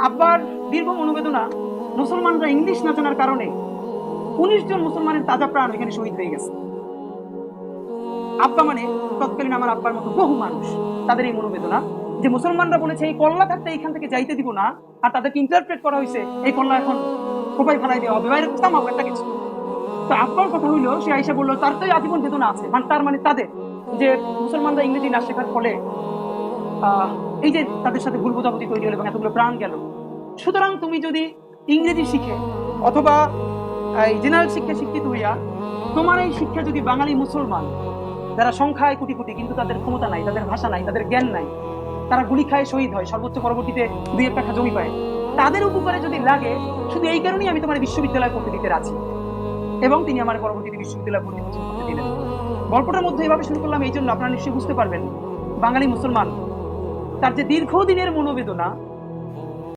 আব্বার দীর্ঘ মনোবেদনা, মুসলমানরা ইংলিশ না জানার কারণে 19 জন মুসলমানের তাজা প্রাণ এখানে শহীদ হয়ে গেছে। আব্বা মানে তৎকালীন আমার আব্বার মতো বহু মানুষ, তাদের এই মনোবেদনা যে মুসলমানরা বলেছে এই কল্লা থাকতে এখান থেকে যাইতে দিব না, আর তাদেরকে ইন্টারপ্রেট করা হয়েছে এই কল্লা এখন কোপায় ফেলাই দেওয়া হবে, বাইরে কোথাও একটা কিছু। তো আব্বার কথা হইলো, সে আইসা বললো তার তো আজীবন বেদনা আছে, মানে তার মানে তাদের যে মুসলমানরা ইংরেজি না শেখার ফলে এই যে তাদের সাথে ভুল বোঝাবুঝি তৈরি হলো এবং এতগুলো প্রাণ গেল। সুতরাং তুমি যদি ইংরেজি শিখে অথবা এই জেনারেল শিক্ষা শিক্ষিত হইয়া তোমার এই শিক্ষা যদি বাঙালি মুসলমান যারা সংখ্যায় কোটি কোটি কিন্তু তাদের ক্ষমতা নাই, তাদের ভাষা নাই, তাদের জ্ঞান নাই, তারা গুলি খায় শহীদ হয়, সর্বোচ্চ পরবর্তীতে 2-1 কাঠা জমি পায়, তাদের উপকারে যদি লাগে, শুধু এই কারণেই আমি তোমার বিশ্ববিদ্যালয় পড়তে দিতে রাজি। এবং তিনি আমার পরবর্তীতে বিশ্ববিদ্যালয় ভর্তি করতে দিলেন। গল্পটার মধ্যে এভাবে শুরু করলাম এই জন্য আপনারা নিশ্চয়ই বুঝতে পারবেন বাঙালি মুসলমান তার যে দীর্ঘদিনের মনোবেদনা